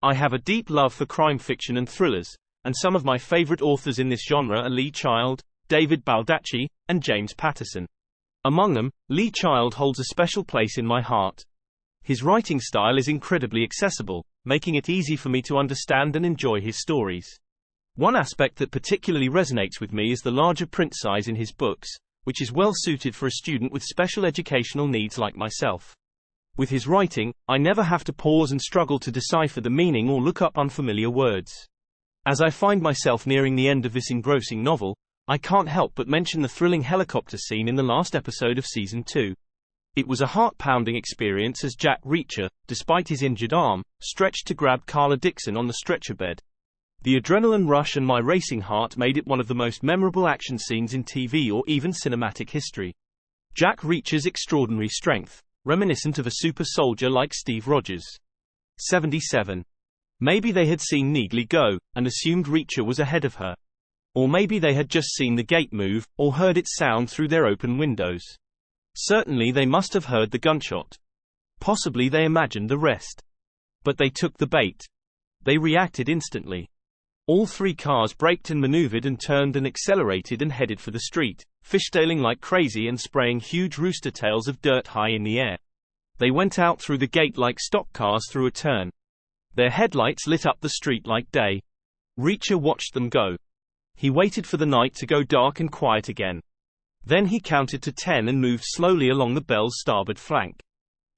I have a deep love for crime fiction and thrillers, and some of my favorite authors in this genre are Lee Child, David Baldacci, and James Patterson. Among them, Lee Child holds a special place in my heart. His writing style is incredibly accessible, making it easy for me to understand and enjoy his stories. One aspect that particularly resonates with me is the larger print size in his books, which is well suited for a student with special educational needs like myself. With his writing, I never have to pause and struggle to decipher the meaning or look up unfamiliar words. As I find myself nearing the end of this engrossing novel, I can't help but mention the thrilling helicopter scene in the last episode of Season 2. It was a heart-pounding experience as Jack Reacher, despite his injured arm, stretched to grab Carla Dixon on the stretcher bed. The adrenaline rush and my racing heart made it one of the most memorable action scenes in TV or even cinematic history. Jack Reacher's extraordinary strength, reminiscent of a super soldier like Steve Rogers. 77. Maybe they had seen Neagley go, and assumed Reacher was ahead of her. Or maybe they had just seen the gate move, or heard its sound through their open windows. Certainly they must have heard the gunshot. Possibly they imagined the rest. But they took the bait. They reacted instantly. All three cars braked and maneuvered and turned and accelerated and headed for the street, fishtailing like crazy and spraying huge rooster tails of dirt high in the air. They went out through the gate like stock cars through a turn. Their headlights lit up the street like day. Reacher watched them go. He waited for the night to go dark and quiet again. Then he counted to 10 and moved slowly along the Bell's starboard flank.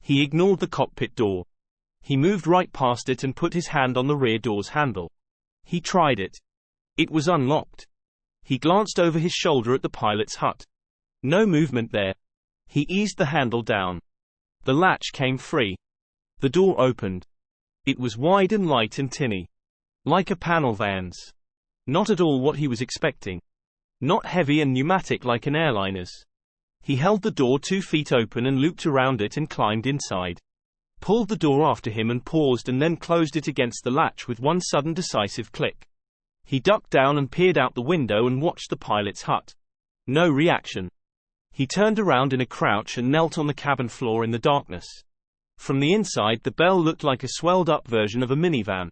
He ignored the cockpit door. He moved right past it and put his hand on the rear door's handle. He tried it. It was unlocked. He glanced over his shoulder at the pilot's hut. No movement there. He eased the handle down. The latch came free. The door opened. It was wide and light and tinny. Like a panel van's. Not at all what he was expecting. Not heavy and pneumatic like an airliner's. He held the door 2 feet open and looped around it and climbed inside. Pulled the door after him and paused and then closed it against the latch with one sudden decisive click. He ducked down and peered out the window and watched the pilot's hut. No reaction. He turned around in a crouch and knelt on the cabin floor in the darkness. From the inside the Bell looked like a swelled-up version of a minivan.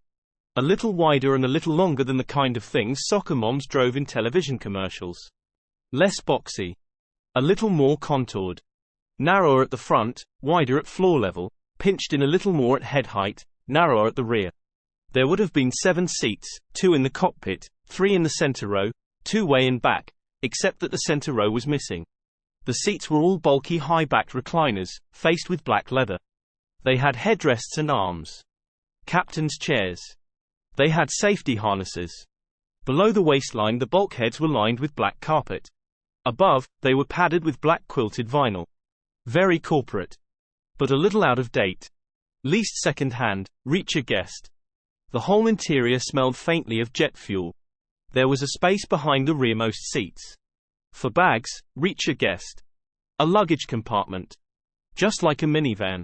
A little wider and a little longer than the kind of things soccer moms drove in television commercials. Less boxy. A little more contoured. Narrower at the front, wider at floor level, pinched in a little more at head height, narrower at the rear. There would have been 7 seats, 2 in the cockpit, 3 in the center row, 2 way in back, except that the center row was missing. The seats were all bulky high-backed recliners, faced with black leather. They had headrests and arms. Captain's chairs. They had safety harnesses. Below the waistline the bulkheads were lined with black carpet. Above, they were padded with black quilted vinyl. Very corporate. But a little out of date. Least second-hand, Reacher guessed. The whole interior smelled faintly of jet fuel. There was a space behind the rearmost seats. For bags, Reacher guessed. A luggage compartment. Just like a minivan.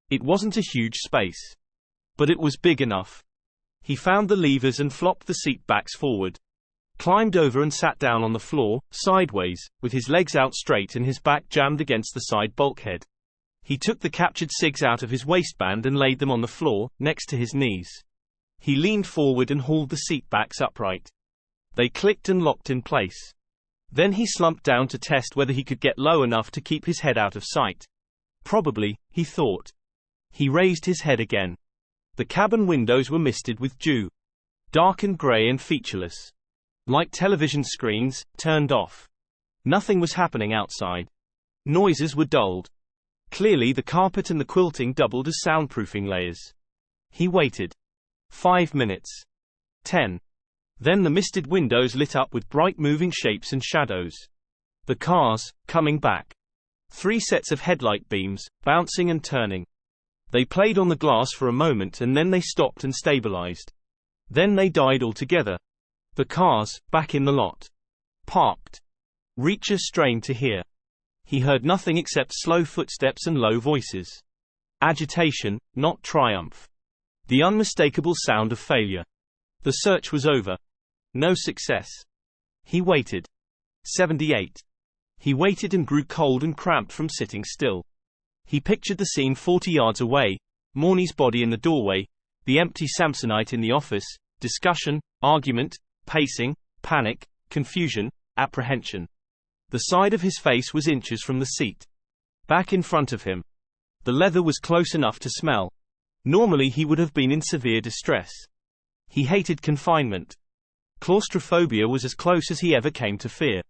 It wasn't a huge space. But it was big enough. He found the levers and flopped the seat backs forward. Climbed over and sat down on the floor, sideways, with his legs out straight and his back jammed against the side bulkhead. He took the captured cigs out of his waistband and laid them on the floor, next to his knees. He leaned forward and hauled the seat backs upright. They clicked and locked in place. Then he slumped down to test whether he could get low enough to keep his head out of sight. Probably, he thought. He raised his head again. The cabin windows were misted with dew. Dark and grey and featureless. Like television screens, turned off. Nothing was happening outside. Noises were dulled. Clearly the carpet and the quilting doubled as soundproofing layers. He waited. 5 minutes. 10. Then the misted windows lit up with bright moving shapes and shadows. The cars, coming back. 3 sets of headlight beams, bouncing and turning. They played on the glass for a moment and then they stopped and stabilized. Then they died altogether. The cars, back in the lot. Parked. Reacher strained to hear. He heard nothing except slow footsteps and low voices. Agitation, not triumph. The unmistakable sound of failure. The search was over. No success. He waited. 78. He waited and grew cold and cramped from sitting still. He pictured the scene 40 yards away, Morney's body in the doorway, the empty Samsonite in the office, discussion, argument, pacing, panic, confusion, apprehension. The side of his face was inches from the seat. Back in front of him. The leather was close enough to smell. Normally he would have been in severe distress. He hated confinement. Claustrophobia was as close as he ever came to fear.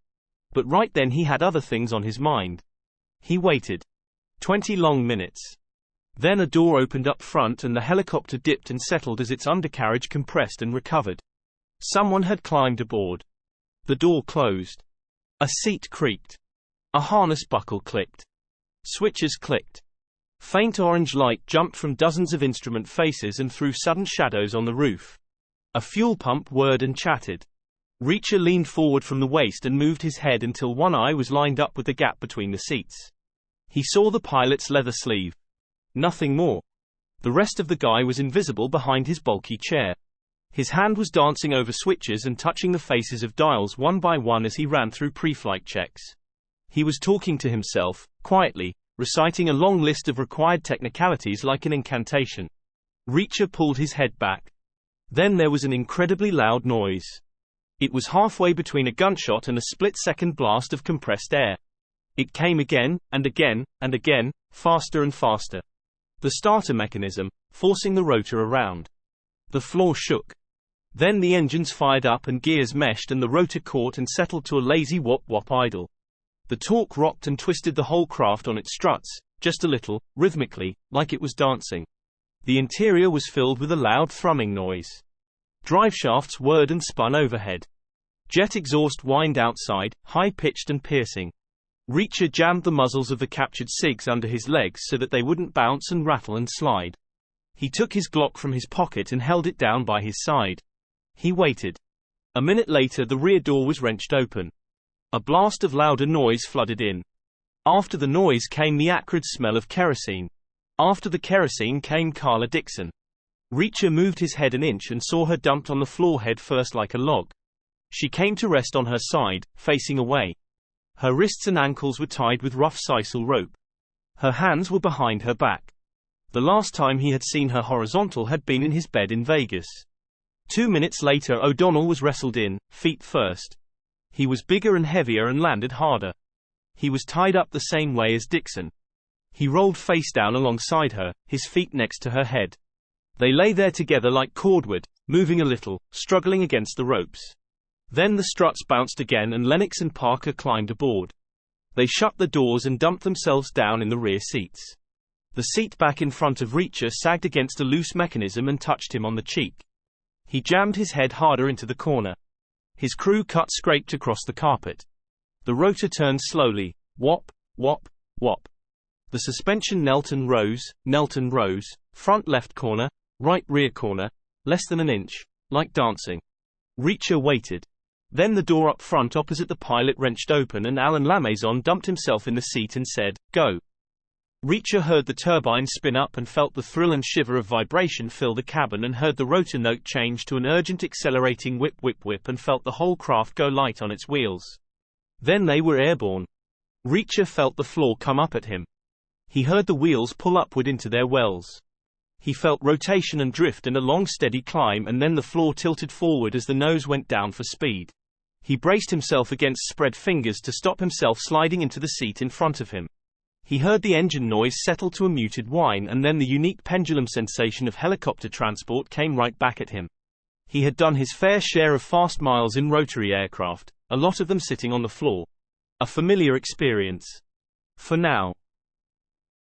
But right then he had other things on his mind. He waited. 20 long minutes. Then a door opened up front and the helicopter dipped and settled as its undercarriage compressed and recovered. Someone had climbed aboard. The door closed. A seat creaked. A harness buckle clicked. Switches clicked. Faint orange light jumped from dozens of instrument faces and threw sudden shadows on the roof. A fuel pump whirred and chattered. Reacher leaned forward from the waist and moved his head until one eye was lined up with the gap between the seats. He saw the pilot's leather sleeve. Nothing more. The rest of the guy was invisible behind his bulky chair. His hand was dancing over switches and touching the faces of dials one by one as he ran through pre-flight checks. He was talking to himself, quietly, reciting a long list of required technicalities like an incantation. Reacher pulled his head back. Then there was an incredibly loud noise. It was halfway between a gunshot and a split-second blast of compressed air. It came again, and again, and again, faster and faster. The starter mechanism, forcing the rotor around. The floor shook. Then the engines fired up and gears meshed and the rotor caught and settled to a lazy whop-whop idle. The torque rocked and twisted the whole craft on its struts, just a little, rhythmically, like it was dancing. The interior was filled with a loud thrumming noise. Driveshafts whirred and spun overhead. Jet exhaust whined outside, high-pitched and piercing. Reacher jammed the muzzles of the captured SIGs under his legs so that they wouldn't bounce and rattle and slide. He took his Glock from his pocket and held it down by his side. He waited. A minute later the rear door was wrenched open. A blast of louder noise flooded in. After the noise came the acrid smell of kerosene. After the kerosene came Carla Dixon. Reacher moved his head an inch and saw her dumped on the floor head first like a log. She came to rest on her side, facing away. Her wrists and ankles were tied with rough sisal rope. Her hands were behind her back. The last time he had seen her horizontal had been in his bed in Vegas. 2 minutes later O'Donnell was wrestled in, feet first. He was bigger and heavier and landed harder. He was tied up the same way as Dixon. He rolled face down alongside her, his feet next to her head. They lay there together like cordwood, moving a little, struggling against the ropes. Then the struts bounced again and Lennox and Parker climbed aboard. They shut the doors and dumped themselves down in the rear seats. The seat back in front of Reacher sagged against a loose mechanism and touched him on the cheek. He jammed his head harder into the corner. His crew cut scraped across the carpet. The rotor turned slowly, whop, whop, whop. The suspension knelt and rose, front left corner, right rear corner, less than an inch, like dancing. Reacher waited. Then the door up front opposite the pilot wrenched open and Alan Lamaison dumped himself in the seat and said, "Go." Reacher heard the turbine spin up and felt the thrill and shiver of vibration fill the cabin and heard the rotor note change to an urgent accelerating whip whip whip and felt the whole craft go light on its wheels. Then they were airborne. Reacher felt the floor come up at him. He heard the wheels pull upward into their wells. He felt rotation and drift and a long steady climb and then the floor tilted forward as the nose went down for speed. He braced himself against spread fingers to stop himself sliding into the seat in front of him. He heard the engine noise settle to a muted whine and then the unique pendulum sensation of helicopter transport came right back at him. He had done his fair share of fast miles in rotary aircraft, a lot of them sitting on the floor. A familiar experience. For now.